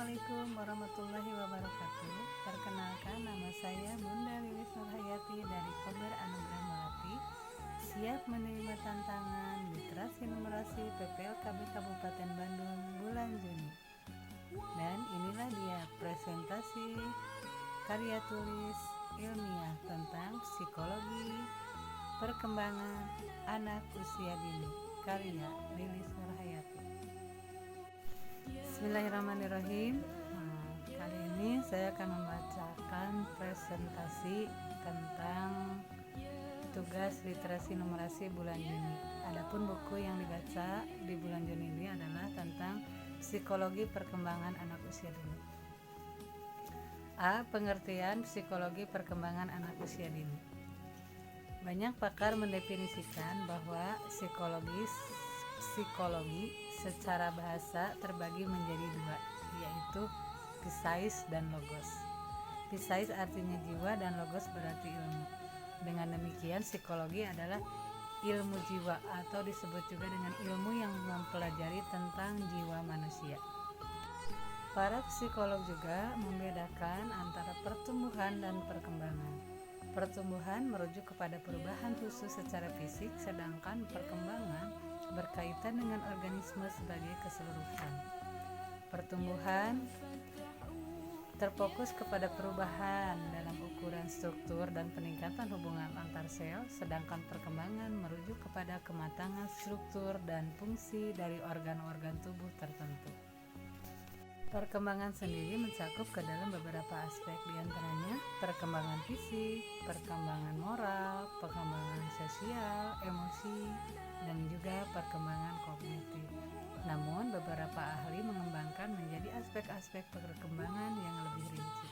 Assalamualaikum warahmatullahi wabarakatuh. Perkenalkan, nama saya Bunda Lilis Nurhayati dari Kober Anugerah Melati. Siap menerima tantangan literasi numerasi PPLKB Kabupaten Bandung bulan Juni. Dan inilah dia presentasi karya tulis ilmiah tentang psikologi perkembangan anak usia dini, karya Lilis Nurhayati. Bismillahirrahmanirrahim. Kali ini saya akan membacakan presentasi tentang tugas literasi numerasi bulan Juni. Adapun buku yang dibaca di bulan Juni ini adalah tentang psikologi perkembangan anak usia dini. A. Pengertian psikologi perkembangan anak usia dini. Banyak pakar mendefinisikan bahwa psikologi secara bahasa terbagi menjadi dua, yaitu psikis dan logos. Psikis artinya jiwa dan logos berarti ilmu. Dengan demikian, psikologi adalah ilmu jiwa atau disebut juga dengan ilmu yang mempelajari tentang jiwa manusia. Para psikolog juga membedakan antara pertumbuhan dan perkembangan. Pertumbuhan merujuk kepada perubahan khusus secara fisik, sedangkan perkembangan berkaitan dengan organisme sebagai keseluruhan. Pertumbuhan terfokus kepada perubahan dalam ukuran struktur dan peningkatan hubungan antar sel, sedangkan perkembangan merujuk kepada kematangan struktur dan fungsi dari organ-organ tubuh tertentu. Perkembangan sendiri mencakup ke dalam beberapa aspek, diantaranya perkembangan fisik, perkembangan moral, perkembangan sosial, emosi, dan juga perkembangan kognitif. Namun beberapa ahli mengembangkan menjadi aspek-aspek perkembangan yang lebih rinci.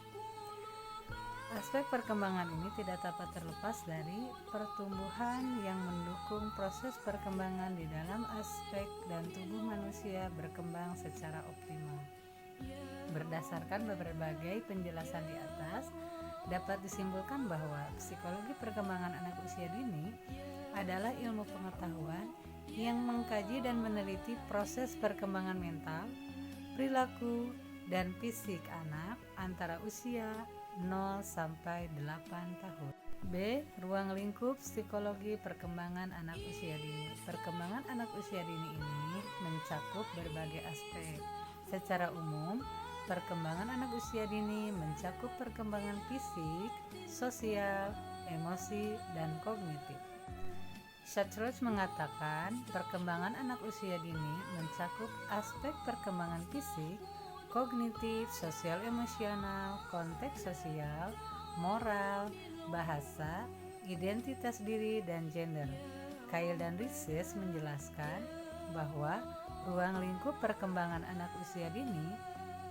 Aspek perkembangan ini tidak dapat terlepas dari pertumbuhan yang mendukung proses perkembangan di dalam aspek dan tubuh manusia berkembang secara optimal. Berdasarkan berbagai penjelasan di atas, dapat disimpulkan bahwa psikologi perkembangan anak usia dini adalah ilmu pengetahuan yang mengkaji dan meneliti proses perkembangan mental, perilaku, dan fisik anak antara usia 0 sampai 8 tahun. B. Ruang lingkup psikologi perkembangan anak usia dini. Perkembangan anak usia dini ini mencakup berbagai aspek. Secara umum, perkembangan anak usia dini mencakup perkembangan fisik, sosial, emosi, dan kognitif. Shatruch mengatakan perkembangan anak usia dini mencakup aspek perkembangan fisik, kognitif, sosial emosional, konteks sosial, moral, bahasa, identitas diri, dan gender. Kyle dan Rises menjelaskan bahwa ruang lingkup perkembangan anak usia dini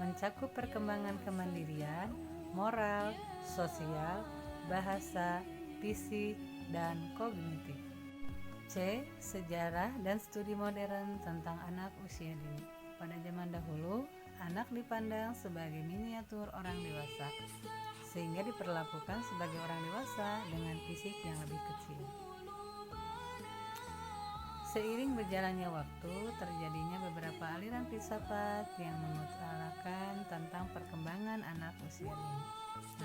mencakup perkembangan kemandirian, moral, sosial, bahasa, fisik, dan kognitif. C. Sejarah dan studi modern tentang anak usia dini. Pada zaman dahulu, anak dipandang sebagai miniatur orang dewasa, sehingga diperlakukan sebagai orang dewasa dengan fisik yang lebih kecil. Seiring berjalannya waktu, terjadinya beberapa aliran filsafat yang mengutarakan tentang perkembangan anak usia dini,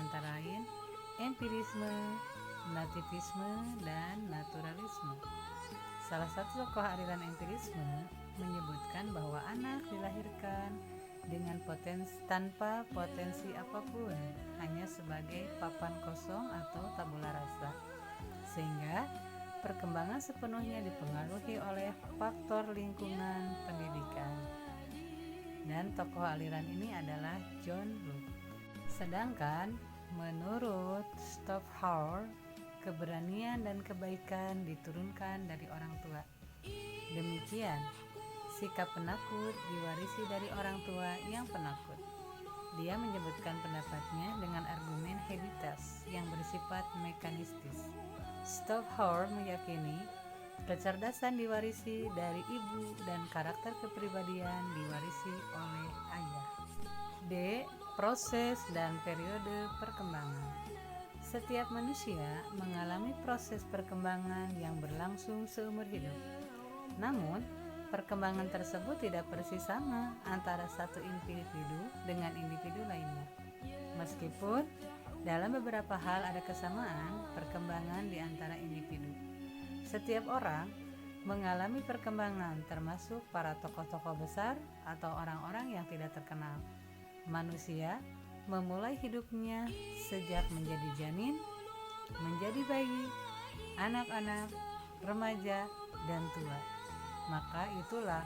antara lain empirisme, nativisme, dan naturalisme. Salah satu tokoh aliran empirisme menyebutkan bahwa anak dilahirkan dengan tanpa potensi apapun, hanya sebagai papan kosong atau tabula rasa, sehingga perkembangan sepenuhnya dipengaruhi oleh faktor lingkungan pendidikan. Dan tokoh aliran ini adalah John Locke. Sedangkan menurut Schopenhauer, keberanian dan kebaikan diturunkan dari orang tua. Demikian, sikap penakut diwarisi dari orang tua yang penakut. Dia menyebutkan pendapatnya dengan argumen Heditas yang bersifat mekanistis. Schopenhauer meyakini kecerdasan diwarisi dari ibu dan karakter kepribadian diwarisi oleh ayah. D. Proses dan periode perkembangan. Setiap manusia mengalami proses perkembangan yang berlangsung seumur hidup. Namun, perkembangan tersebut tidak persis sama antara satu individu dengan individu lainnya. Meskipun dalam beberapa hal ada kesamaan perkembangan di antara individu. Setiap orang mengalami perkembangan, termasuk para tokoh-tokoh besar atau orang-orang yang tidak terkenal. Manusia memulai hidupnya sejak menjadi janin, menjadi bayi, anak-anak, remaja, dan tua. Maka itulah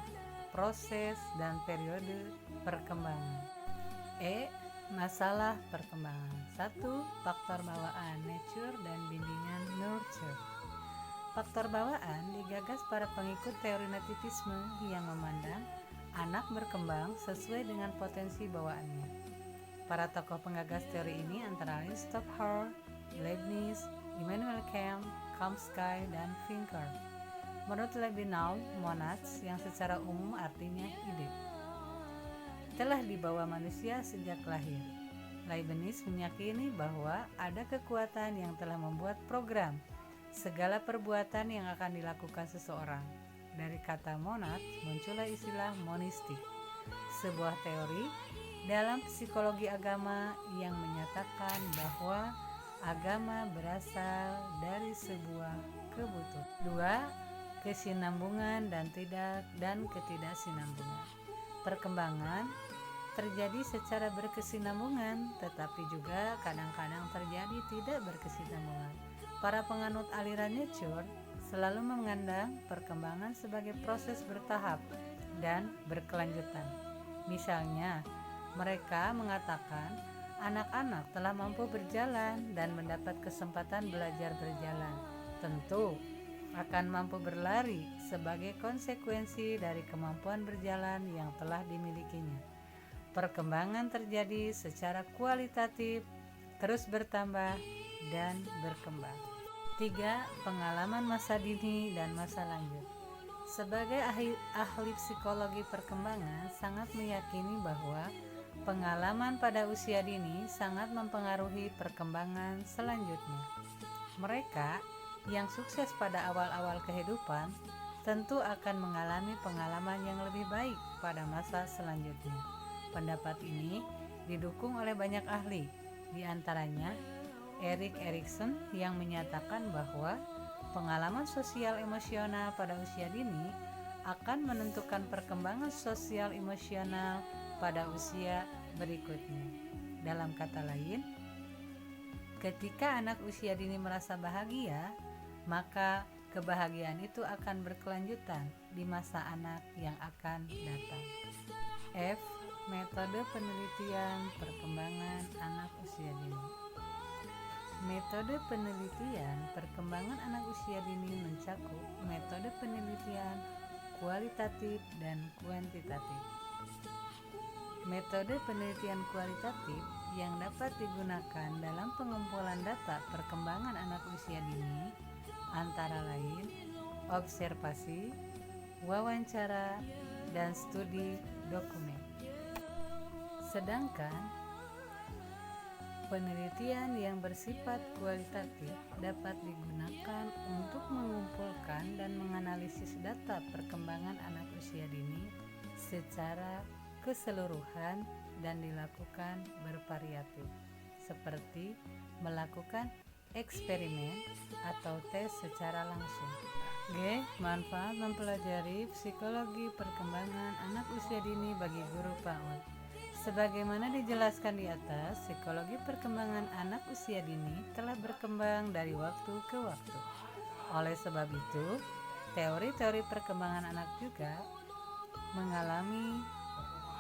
proses dan periode perkembangan. Masalah perkembangan. 1. Faktor bawaan nature dan bimbingan nurture. Faktor bawaan digagas para pengikut teori nativisme yang memandang anak berkembang sesuai dengan potensi bawaannya. Para tokoh penggagas teori ini antara lain Schopenhauer, Leibniz, Immanuel Kant, Chomsky, dan Pinker. Menurut Leibniz, monads yang secara umum artinya ide telah dibawa manusia sejak lahir. Leibniz meyakini bahwa ada kekuatan yang telah membuat program segala perbuatan yang akan dilakukan seseorang. Dari kata monad muncullah istilah monistik, sebuah teori dalam psikologi agama yang menyatakan bahwa agama berasal dari sebuah kebutuhan. 2. Kesinambungan dan ketidaksinambungan. Perkembangan terjadi secara berkesinambungan, tetapi juga kadang-kadang terjadi tidak berkesinambungan. Para penganut aliran nature selalu memandang perkembangan sebagai proses bertahap dan berkelanjutan. Misalnya, mereka mengatakan anak-anak telah mampu berjalan dan mendapat kesempatan belajar berjalan. Tentu akan mampu berlari sebagai konsekuensi dari kemampuan berjalan yang telah dimilikinya. Perkembangan terjadi secara kualitatif, terus bertambah dan berkembang. 3. Pengalaman masa dini dan masa lanjut. Sebagai ahli psikologi perkembangan sangat meyakini bahwa pengalaman pada usia dini sangat mempengaruhi perkembangan selanjutnya. Mereka yang sukses pada awal-awal kehidupan tentu akan mengalami pengalaman yang lebih baik pada masa selanjutnya. Pendapat ini didukung oleh banyak ahli, di antaranya Erik Erikson yang menyatakan bahwa pengalaman sosial emosional pada usia dini akan menentukan perkembangan sosial emosional pada usia berikutnya. Dalam kata lain, ketika anak usia dini merasa bahagia, maka kebahagiaan itu akan berkelanjutan di masa anak yang akan datang. F. Metode penelitian perkembangan anak usia dini. Metode penelitian perkembangan anak usia dini mencakup metode penelitian kualitatif dan kuantitatif. Metode penelitian kualitatif yang dapat digunakan dalam pengumpulan data perkembangan anak usia dini antara lain observasi, wawancara, dan studi dokumen. Sedangkan penelitian yang bersifat kualitatif dapat digunakan untuk mengumpulkan dan menganalisis data perkembangan anak usia dini secara keseluruhan dan dilakukan bervariatif, seperti melakukan eksperimen atau tes secara langsung. G. Manfaat mempelajari psikologi perkembangan anak usia dini bagi guru PAUD. Sebagaimana dijelaskan di atas, psikologi perkembangan anak usia dini telah berkembang dari waktu ke waktu. Oleh sebab itu, teori-teori perkembangan anak juga mengalami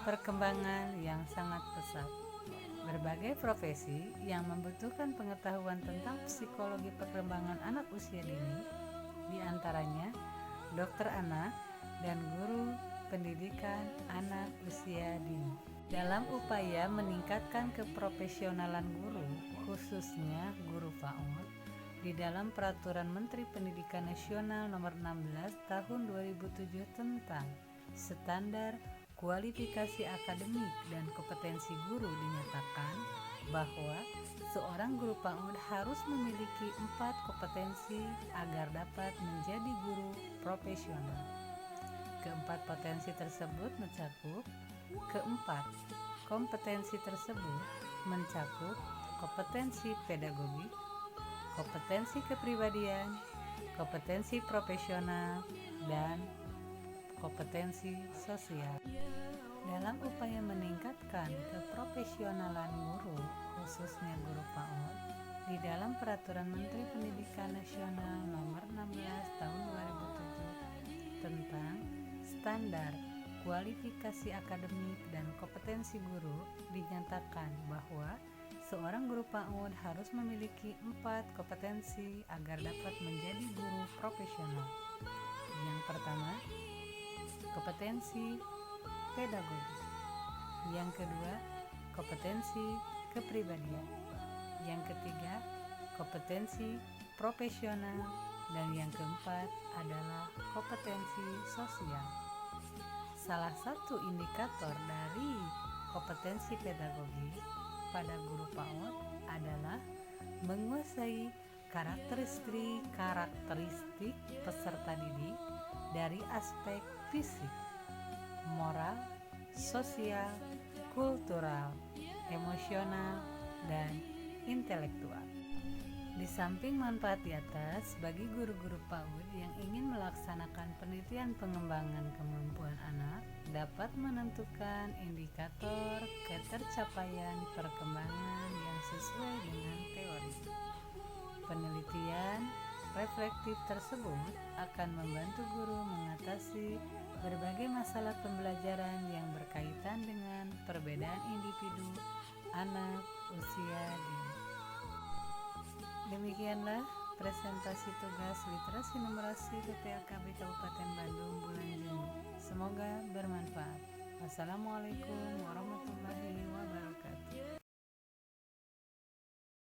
perkembangan yang sangat pesat. Berbagai profesi yang membutuhkan pengetahuan tentang psikologi perkembangan anak usia dini, di antaranya dokter anak dan guru pendidikan anak usia dini. Dalam upaya meningkatkan keprofesionalan guru, khususnya guru PAUD, di dalam Peraturan Menteri Pendidikan Nasional Nomor 16 Tahun 2007 tentang standar kualifikasi akademik dan kompetensi guru dinyatakan bahwa seorang guru PAUD harus memiliki 4 kompetensi agar dapat menjadi guru profesional. Keempat potensi tersebut mencakup keempat kompetensi tersebut mencakup kompetensi pedagogik, kompetensi kepribadian, kompetensi profesional, dan kompetensi sosial. Dalam upaya meningkatkan keprofesionalan guru, khususnya guru PAUD, di dalam Peraturan Menteri Pendidikan Nasional Nomor 16 Tahun 2007 tentang standar kualifikasi akademik dan kompetensi guru, dinyatakan bahwa seorang guru PAUD harus memiliki 4 kompetensi agar dapat menjadi guru profesional. Yang pertama, kompetensi pedagogik. Yang kedua, kompetensi kepribadian. Yang ketiga, kompetensi profesional. Dan yang keempat adalah kompetensi sosial. Salah satu indikator dari kompetensi pedagogik pada guru PAUD adalah menguasai karakteristik peserta didik dari aspek fisik, moral, sosial, kultural, emosional, dan intelektual. Di samping manfaat di atas, bagi guru-guru PAUD yang ingin melaksanakan penelitian pengembangan kemampuan anak, dapat menentukan indikator ketercapaian perkembangan yang sesuai dengan teori. Penelitian reflektif tersebut akan membantu guru mengatasi berbagai masalah pembelajaran yang berkaitan dengan perbedaan individu anak usia dini. Demikianlah presentasi tugas literasi numerasi PPLKB Kabupaten Bandung bulan Juni. Semoga bermanfaat. Wassalamualaikum warahmatullahi wabarakatuh.